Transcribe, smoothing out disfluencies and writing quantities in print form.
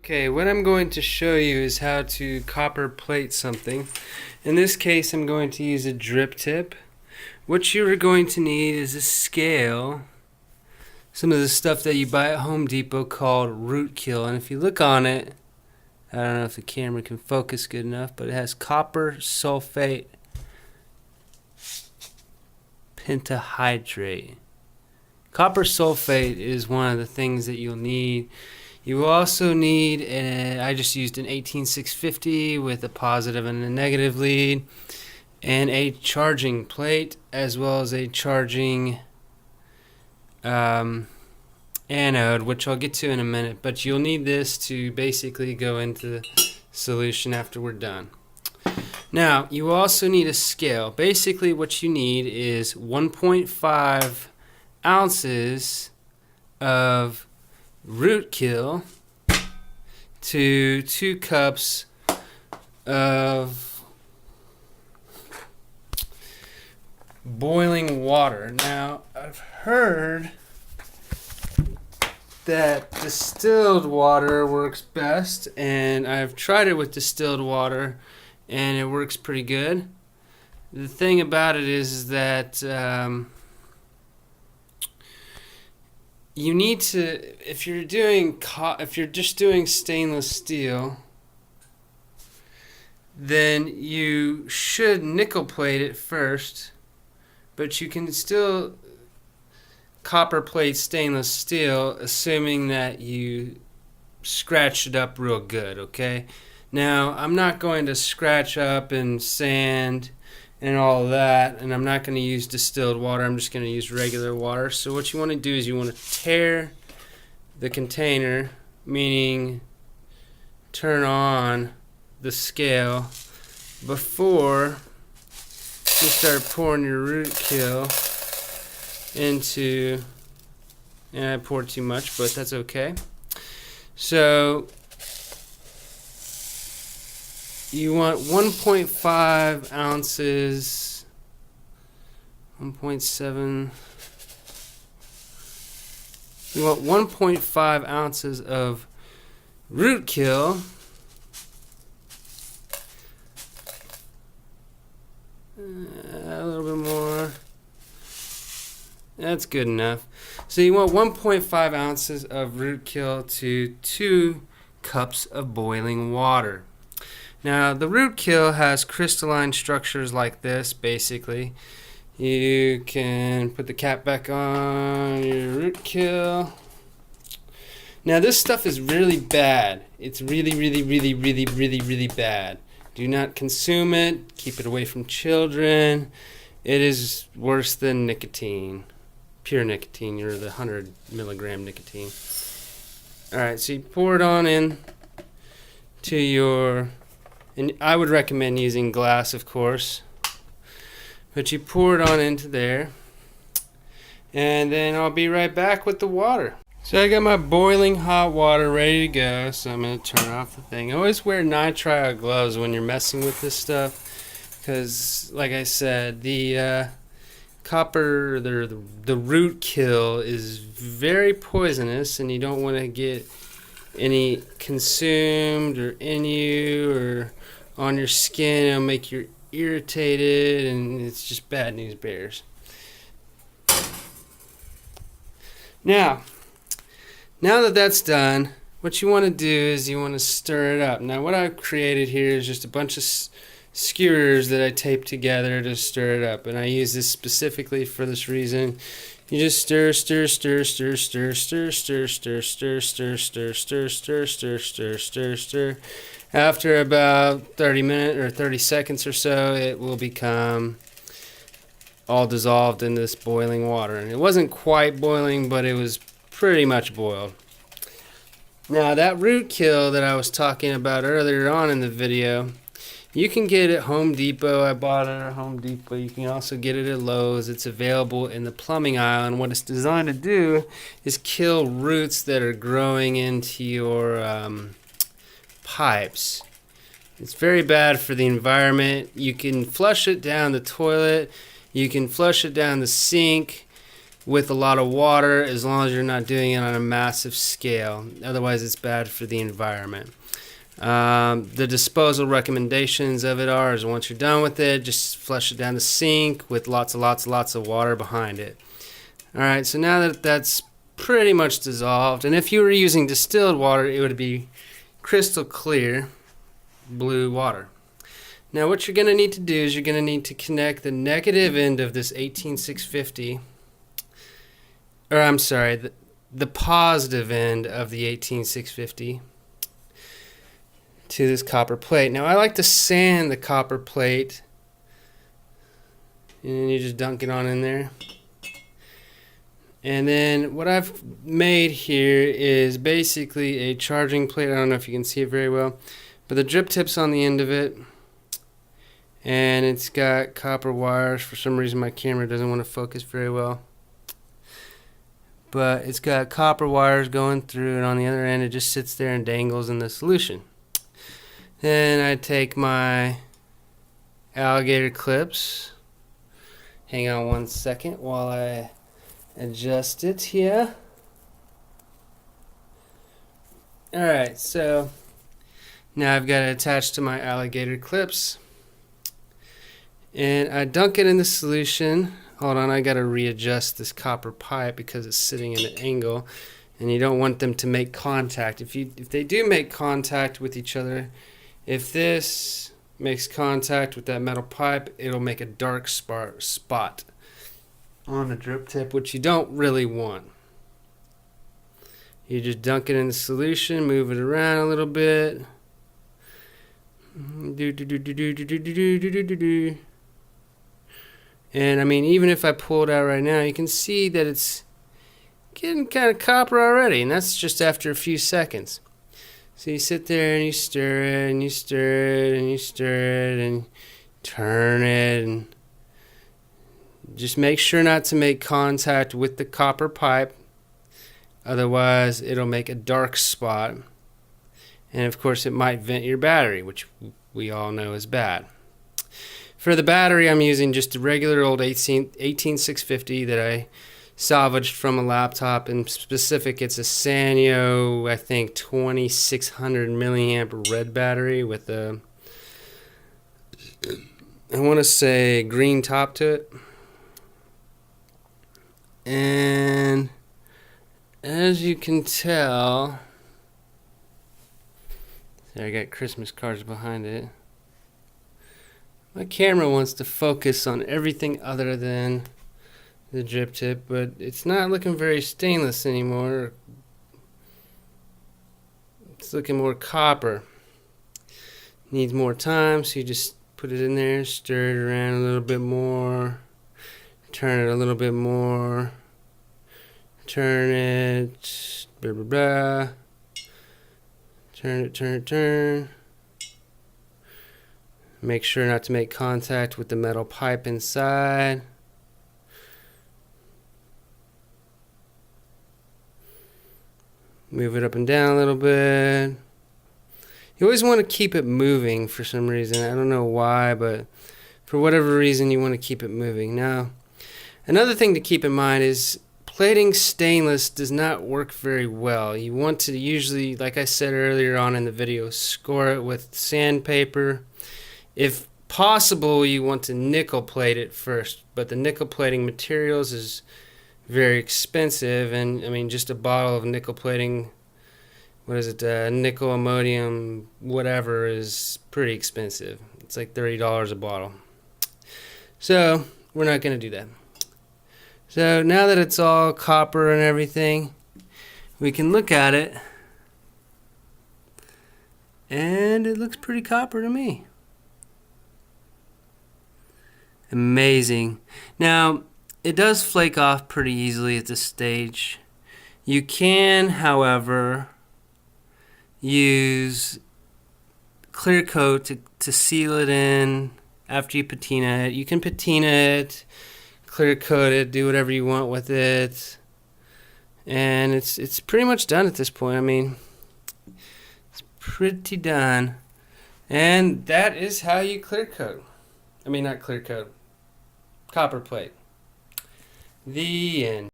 Okay, what I'm going to show you is how to copper plate something. In this case, I'm going to use a drip tip. What you're going to need is a scale, some of the stuff that you buy at Home Depot called Rootkill. And if you look on it, I don't know if the camera can focus good enough, but it has copper sulfate pentahydrate. Copper sulfate is one of the things that you'll need. You will also need, I just used an 18650 with a positive and a negative lead, and a charging plate, as well as a charging anode, which I'll get to in a minute. But you'll need this to basically go into the solution after we're done. Now, you also need a scale. Basically, what you need is 1.5 ounces of Rootkill to 2 cups of boiling water. Now, I've heard that distilled water works best, and I've tried it with distilled water, and it works pretty good. The thing about it is that you need to, if you're just doing stainless steel, then you should nickel plate it first, but you can still copper plate stainless steel, assuming that you scratch it up real good, okay? Now, I'm not going to scratch up and sand and all of that, and I'm not going to use distilled water. I'm just going to use regular water. So what you want to do is you want to tear the container, meaning turn on the scale before you start pouring your Rootkill into, and I poured too much, but that's okay. So you want 1.5 ounces, 1.7. You want 1.5 ounces of Rootkill. A little bit more. That's good enough. So you want 1.5 ounces of Rootkill to 2 cups of boiling water. Now, the Rootkill has crystalline structures like this, basically. You can put the cap back on your Rootkill. Now, this stuff is really bad. It's really, really, really, really, really, really bad. Do not consume it. Keep it away from children. It is worse than nicotine. Pure nicotine, or the 100 milligram nicotine. Alright, so you pour it on in to your... And I would recommend using glass, of course. But you pour it on into there. And then I'll be right back with the water. So I got my boiling hot water ready to go. So I'm going to turn off the thing. Always wear nitrile gloves when you're messing with this stuff. Because, like I said, the copper, the Rootkill is very poisonous. And you don't want to get any consumed or in you or on your skin. It'll make you irritated, and it's just bad news bears. Now that that's done, what you want to do is you want to stir it up. Now what I've created here is just a bunch of skewers that I taped together to stir it up, and I use this specifically for this reason. You just stir, stir, stir, stir, stir, stir, stir, stir, stir, stir, stir, stir, stir, stir, stir, stir, stir. After about 30 minutes or 30 seconds or so, it will become all dissolved in this boiling water. And it wasn't quite boiling, but it was pretty much boiled. Now that Rootkill that I was talking about earlier on in the video, you can get it at Home Depot. I bought it at Home Depot. You can also get it at Lowe's. It's available in the plumbing aisle. And what it's designed to do is kill roots that are growing into your pipes. It's very bad for the environment. You can flush it down the toilet. You can flush it down the sink. with a lot of water, as long as you're not doing it on a massive scale. Otherwise, it's bad for the environment. The disposal recommendations of it are is once you're done with it, just flush it down the sink with lots of water behind it. Alright, so now that that's pretty much dissolved, and if you were using distilled water, it would be crystal clear blue water. Now what you're going to need to do is you're going to need to connect the negative end of this 18650, or I'm sorry, the positive end of the 18650 to this copper plate. Now I like to sand the copper plate, and then you just dunk it on in there. And then what I've made here is basically a charging plate. I don't know if you can see it very well, but the drip tip's on the end of it, and it's got copper wires. For some reason my camera doesn't want to focus very well, but it's got copper wires going through, and on the other end it just sits there and dangles in the solution. Then I take my alligator clips. Hang on one second while I adjust it here. Alright, so now I've got it attached to my alligator clips, and I dunk it in the solution. Hold on, I gotta readjust this copper pipe because it's sitting at an angle, and you don't want them to make contact. If they do make contact with each other, if this makes contact with that metal pipe, it'll make a dark spot on the drip tip, which you don't really want. You just dunk it in the solution, move it around a little bit. And I mean, even if I pull it out right now, you can see that it's getting kind of copper already, and that's just after a few seconds. So you sit there and you stir it and you stir it and you stir it and turn it, and just make sure not to make contact with the copper pipe, otherwise it'll make a dark spot, and of course it might vent your battery, which we all know is bad. For the battery, I'm using just a regular old 18650 that I salvaged from a laptop. In specific, it's a Sanyo, I think 2600 milliamp red battery with a, I want to say, green top to it. And as you can tell, there, I got Christmas cards behind it. My camera wants to focus on everything other than the drip tip, but it's not looking very stainless anymore. It's looking more copper. Needs more time, so you just put it in there, stir it around a little bit more, turn it a little bit more, turn it, blah blah blah, turn. Make sure not to make contact with the metal pipe inside. Move it up and down a little bit. You always want to keep it moving for some reason. I don't know why, but for whatever reason you want to keep it moving. Now, another thing to keep in mind is plating stainless does not work very well. You want to usually, like I said earlier on in the video, score it with sandpaper. If possible, you want to nickel plate it first, but the nickel plating materials is very expensive, and I mean, just a bottle of nickel plating, what is it, nickel ammonium whatever, is pretty expensive. It's like $30 a bottle. So we're not going to do that. So now that it's all copper and everything, we can look at it, and it looks pretty copper to me. Amazing. Now, it does flake off pretty easily at this stage. You can, however, use clear coat to seal it in after you patina it. You can patina it, clear coat it, do whatever you want with it, and it's pretty much done at this point. I mean, it's pretty done, and that is how you clear coat. I mean, not clear coat, copper plate. The end.